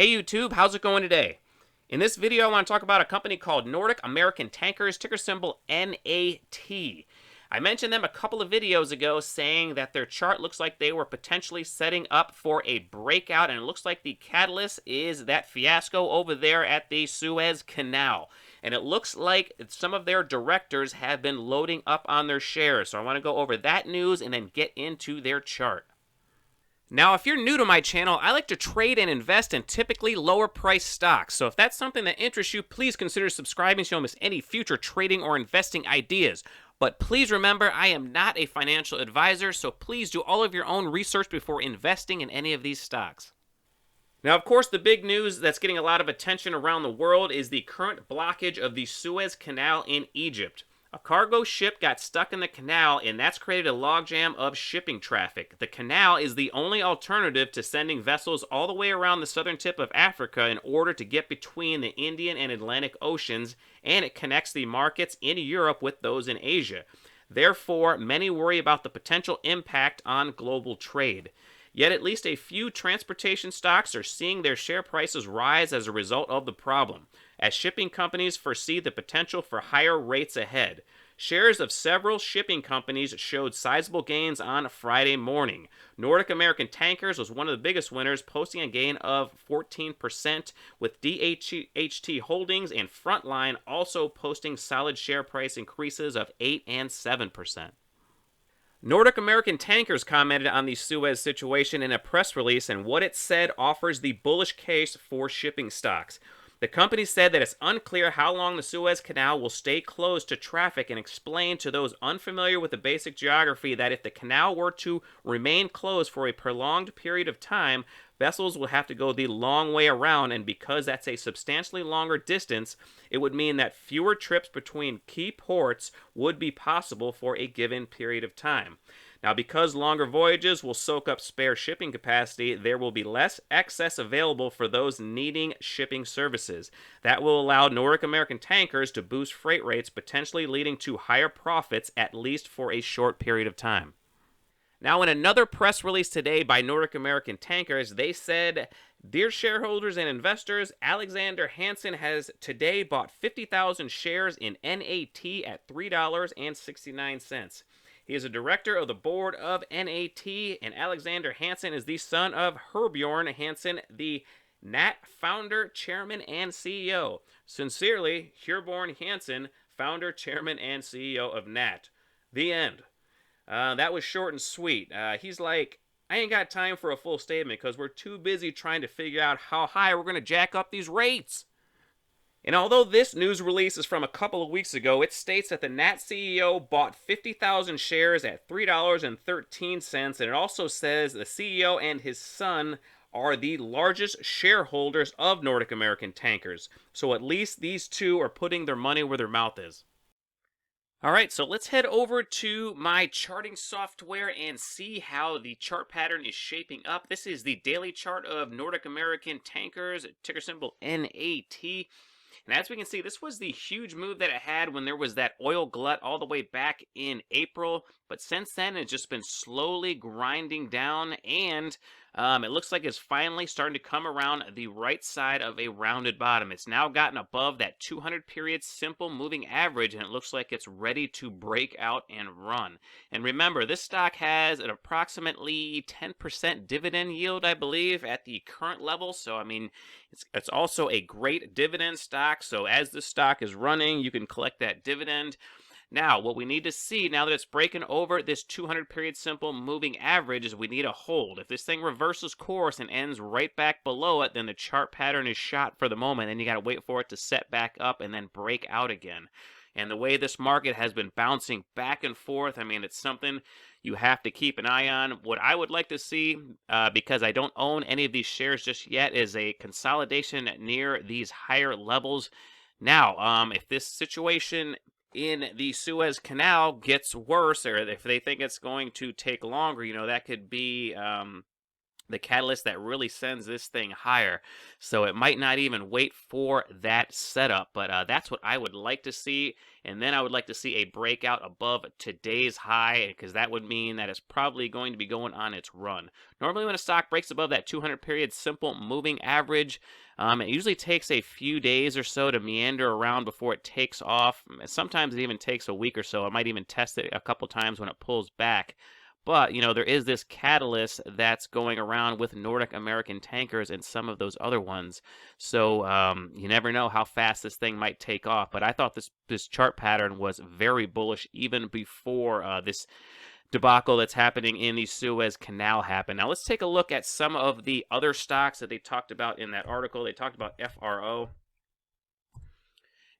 Hey YouTube, how's it going today? In this video, I want to talk about a company called Nordic American Tankers, ticker symbol NAT. I mentioned them a couple of videos ago saying that their chart looks like they were potentially setting up for a breakout, and it looks like the catalyst is that fiasco over there at the Suez Canal. And it looks like some of their directors have been loading up on their shares. So I want to go over that news and then get into their chart. Now, if you're new to my channel, I like to trade and invest in typically lower price stocks. So if that's something that interests you, please consider subscribing so you don't miss any future trading or investing ideas. But please remember, I am not a financial advisor, so please do all of your own research before investing in any of these stocks. Now, of course, the big news that's getting a lot of attention around the world is the current blockage of the Suez Canal in Egypt. A cargo ship got stuck in the canal, and that's created a logjam of shipping traffic. The canal is the only alternative to sending vessels all the way around the southern tip of Africa in order to get between the Indian and Atlantic Oceans, and it connects the markets in Europe with those in Asia. Therefore, many worry about the potential impact on global trade. Yet at least a few transportation stocks are seeing their share prices rise as a result of the problem, as shipping companies foresee the potential for higher rates ahead. Shares of several shipping companies showed sizable gains on Friday morning. Nordic American Tankers was one of the biggest winners, posting a gain of 14%, with DHT Holdings and Frontline also posting solid share price increases of 8% and 7%. Nordic American Tankers commented on the Suez situation in a press release, and what it said offers the bullish case for shipping stocks. The company said that it's unclear how long the Suez Canal will stay closed to traffic, and explained to those unfamiliar with the basic geography that if the canal were to remain closed for a prolonged period of time, vessels will have to go the long way around, and because that's a substantially longer distance, it would mean that fewer trips between key ports would be possible for a given period of time. Now, because longer voyages will soak up spare shipping capacity, there will be less excess available for those needing shipping services. That will allow Nordic American Tankers to boost freight rates, potentially leading to higher profits, at least for a short period of time. Now, in another press release today by Nordic American Tankers, they said, "Dear shareholders and investors, Alexander Hansen has today bought 50,000 shares in NAT at $3.69. He is a director of the board of NAT, and Alexander Hansen is the son of Herbjorn Hansen, the NAT founder, chairman, and CEO. Sincerely, Herbjorn Hansen, founder, chairman, and CEO of NAT." The end. That was short and sweet. He's like, I ain't got time for a full statement because we're too busy trying to figure out how high we're going to jack up these rates. And although this news release is from a couple of weeks ago, it states that the NAT CEO bought 50,000 shares at $3.13, and it also says the CEO and his son are the largest shareholders of Nordic American Tankers. So at least these two are putting their money where their mouth is. Alright, so let's head over to my charting software and see how the chart pattern is shaping up. This is the daily chart of Nordic American Tankers, ticker symbol NAT. And as we can see, this was the huge move that it had when there was that oil glut all the way back in April. But since then, it's just been slowly grinding down, and it looks like it's finally starting to come around the right side of a rounded bottom. It's now gotten above that 200-period simple moving average, and it looks like it's ready to break out and run. And remember, this stock has an approximately 10% dividend yield, I believe, at the current level. So, I mean, it's also a great dividend stock. So as the stock is running, you can collect that dividend. Now, what we need to see, now that it's breaking over this 200-period simple moving average, is we need a hold. If this thing reverses course and ends right back below it, then the chart pattern is shot for the moment. Then you got to wait for it to set back up and then break out again. And the way this market has been bouncing back and forth, I mean, it's something you have to keep an eye on. What I would like to see, because I don't own any of these shares just yet, is a consolidation near these higher levels. Now, if this situation in the Suez Canal gets worse, or if they think it's going to take longer, you know, that could be the catalyst that really sends this thing higher. So it might not even wait for that setup, but that's what I would like to see. And then I would like to see a breakout above today's high, because that would mean that it's probably going to be going on its run. Normally when a stock breaks above that 200 period simple moving average, it usually takes a few days or so to meander around before it takes off. Sometimes it even takes a week or so. I might even test it a couple times when it pulls back. But, you know, there is this catalyst that's going around with Nordic American Tankers and some of those other ones. So you never know how fast this thing might take off. But I thought this chart pattern was very bullish even before this debacle that's happening in the Suez Canal happened. Now let's take a look at some of the other stocks that they talked about in that article. They talked about FRO.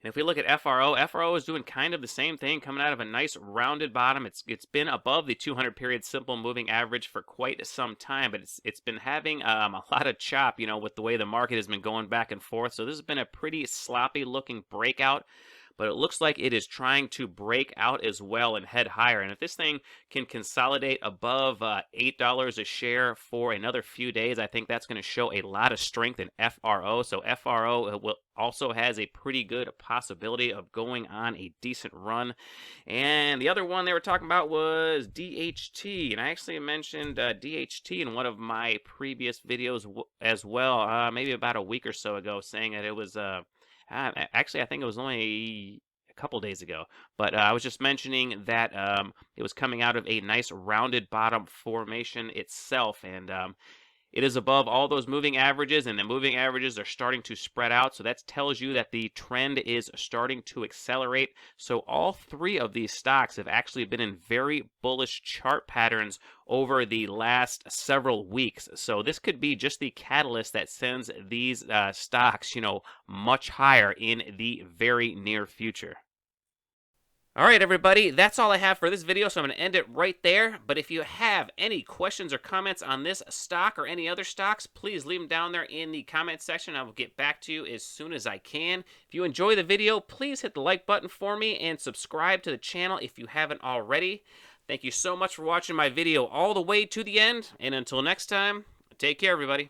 And if we look at FRO is doing kind of the same thing, coming out of a nice rounded bottom. It's been above the 200 period simple moving average for quite some time, but it's been having a lot of chop, you know, with the way the market has been going back and forth. So this has been a pretty sloppy looking breakout, but it looks like it is trying to break out as well and head higher. And if this thing can consolidate above $8 a share for another few days, I think that's going to show a lot of strength in FRO. So FRO also has a pretty good possibility of going on a decent run. And the other one they were talking about was DHT. And I actually mentioned DHT in one of my previous videos as well, maybe about a week or so ago, saying that it was... actually, I think it was only a couple days ago, but I was just mentioning that it was coming out of a nice rounded bottom formation itself, and it is above all those moving averages, and the moving averages are starting to spread out, so that tells you that the trend is starting to accelerate. So all three of these stocks have actually been in very bullish chart patterns over the last several weeks. So this could be just the catalyst that sends these stocks, you know, much higher in the very near future. All right, everybody, that's all I have for this video, so I'm going to end it right there. But if you have any questions or comments on this stock or any other stocks, please leave them down there in the comment section. I will get back to you as soon as I can. If you enjoy the video, please hit the like button for me and subscribe to the channel if you haven't already. Thank you so much for watching my video all the way to the end, and until next time, take care, everybody.